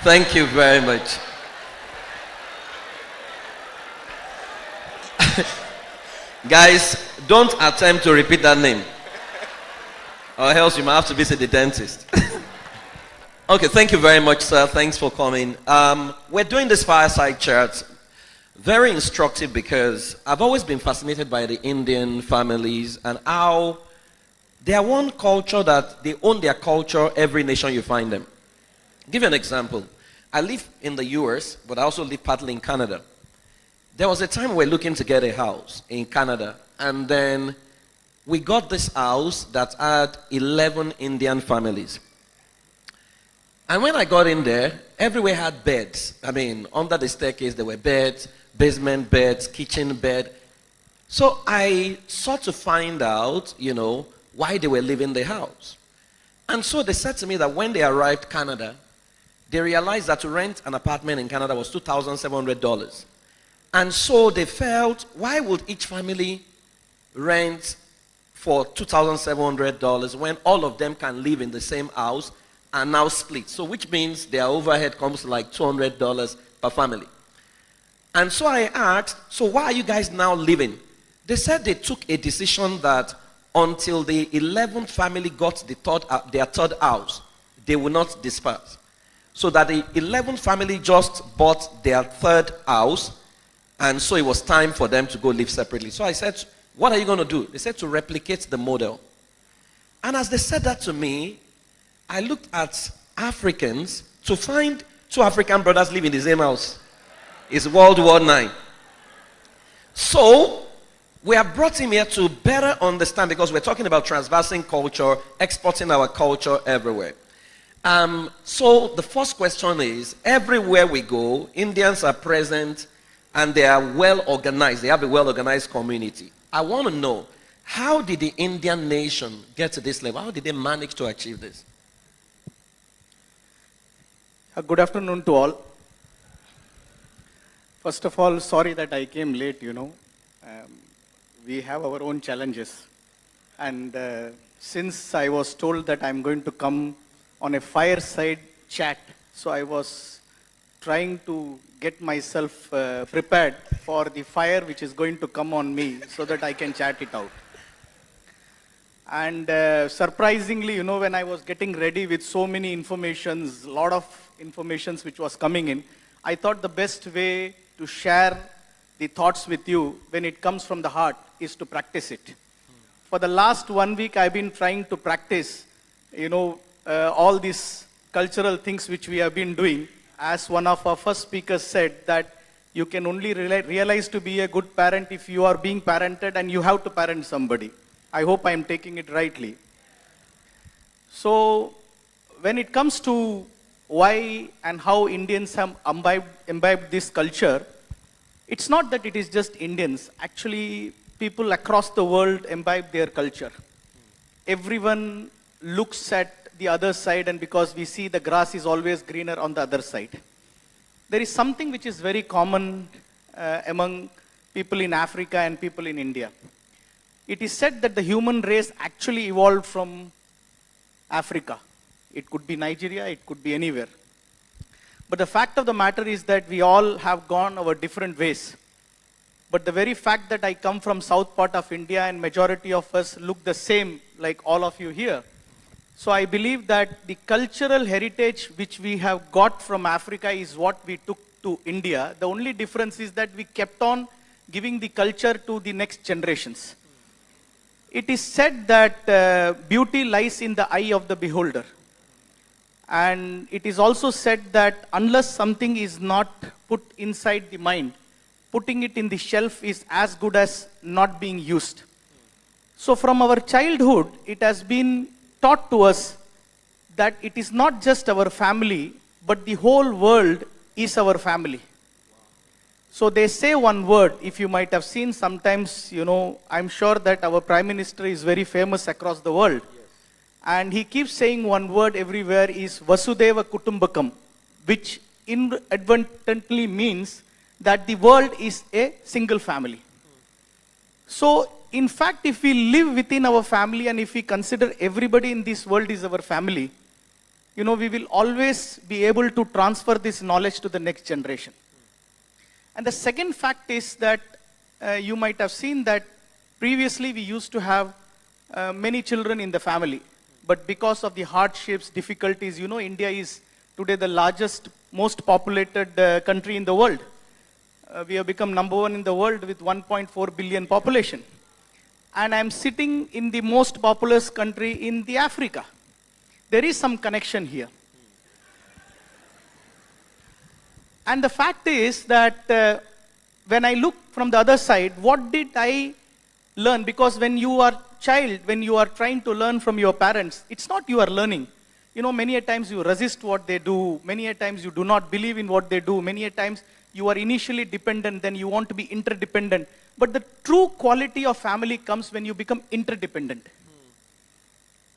Thank you very much. Guys, don't attempt to repeat that name, or else you might have to visit the dentist. Okay, thank you very much, sir. Thanks for coming. We're doing this fireside chat. Very instructive because I've always been fascinated by the Indian families and how they are one culture that they own their culture every nation you find them. Give you an example. I live in the US, but I also live partly in Canada. There was a time we were looking to get a house in Canada, and then we got this house that had 11 Indian families. And when I got in there, everywhere had beds. I mean, under the staircase there were beds, basement beds, kitchen bed. So I sought to find out, why they were leaving the house. And so they said to me that when they arrived Canada, they realized that to rent an apartment in Canada was $2,700. And so they felt, why would each family rent for $2,700 when all of them can live in the same house and now split? So which means their overhead comes to like $200 per family. And so I asked, so why are you guys now leaving? They said they took a decision that until the 11th family got their third house, they will not disperse. So that the 11th family just bought their third house, and so it was time for them to go live separately. So I said, what are you going to do? They said to replicate the model. And as they said that to me, I looked at Africans to find two African brothers living in the same house. It's World War IX. So we have brought him here to better understand, because we're talking about transversing culture, exporting our culture everywhere. So the first question is, everywhere we go, Indians are present and they are well organized. They have a well organized community. I want to know, how did the Indian nation get to this level? How did they manage to achieve this? Good afternoon to all. First of all, sorry that I came late, we have our own challenges. And since I was told that I'm going to come on a fireside chat, so I was trying to get myself prepared for the fire which is going to come on me so that I can chat it out. And surprisingly, when I was getting ready with so many informations, a lot of informations which was coming in, I thought the best way to share the thoughts with you when it comes from the heart is to practice it. For the last 1 week, I've been trying to practice, all these cultural things which we have been doing. As one of our first speakers said, that you can only realize to be a good parent if you are being parented and you have to parent somebody. I hope I am taking it rightly. So when it comes to why and how Indians have imbibed this culture, it's not that it is just Indians. Actually, people across the world imbibe their culture. Everyone looks at the other side, and because we see the grass is always greener on the other side. There is something which is very common among people in Africa and people in India. It is said that the human race actually evolved from Africa. It could be Nigeria, it could be anywhere. But the fact of the matter is that we all have gone our different ways. But the very fact that I come from south part of India and majority of us look the same like all of you here. So I believe that the cultural heritage which we have got from Africa is what we took to India. The only difference is that we kept on giving the culture to the next generations. It is said that beauty lies in the eye of the beholder. And it is also said that unless something is not put inside the mind, putting it in the shelf is as good as not being used. So from our childhood, it has been taught to us that it is not just our family, but the whole world is our family. So they say one word, if you might have seen sometimes, I'm sure that our Prime Minister is very famous across the world. And he keeps saying one word everywhere is Vasudhaiva Kutumbakam, which inadvertently means that the world is a single family. So, in fact, if we live within our family and if we consider everybody in this world is our family, we will always be able to transfer this knowledge to the next generation. And the second fact is that you might have seen that previously we used to have many children in the family. But because of the hardships, difficulties, India is today the largest, most populated country in the world. We have become number one in the world with 1.4 billion population. And I'm sitting in the most populous country in the Africa. There is some connection here. And the fact is that when I look from the other side, what did I learn? Because when you are child, when you are trying to learn from your parents, it's not you are learning. Many a times you resist what they do. Many a times you do not believe in what they do. Many a times you are initially dependent, then you want to be interdependent. But the true quality of family comes when you become interdependent.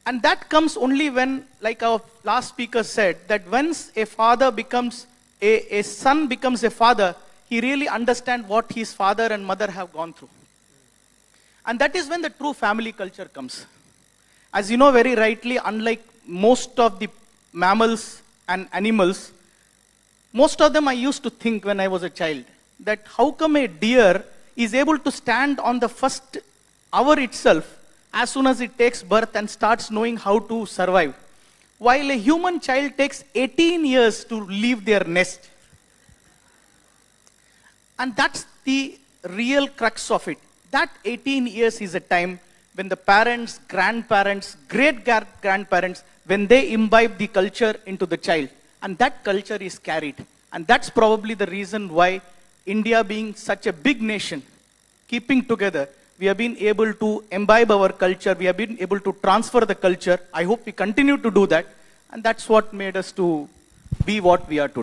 And that comes only when, like our last speaker said, that once a father becomes, a son becomes a father, he really understands what his father and mother have gone through. And that is when the true family culture comes. As you know very rightly, unlike most of the mammals and animals, most of them I used to think when I was a child, that how come a deer is able to stand on the first hour itself as soon as it takes birth and starts knowing how to survive, while a human child takes 18 years to leave their nest. And that's the real crux of it. That 18 years is a time when the parents, grandparents, great-grandparents, when they imbibe the culture into the child. And that culture is carried. And that's probably the reason why India, being such a big nation, keeping together, we have been able to imbibe our culture. We have been able to transfer the culture. I hope we continue to do that. And that's what made us to be what we are today.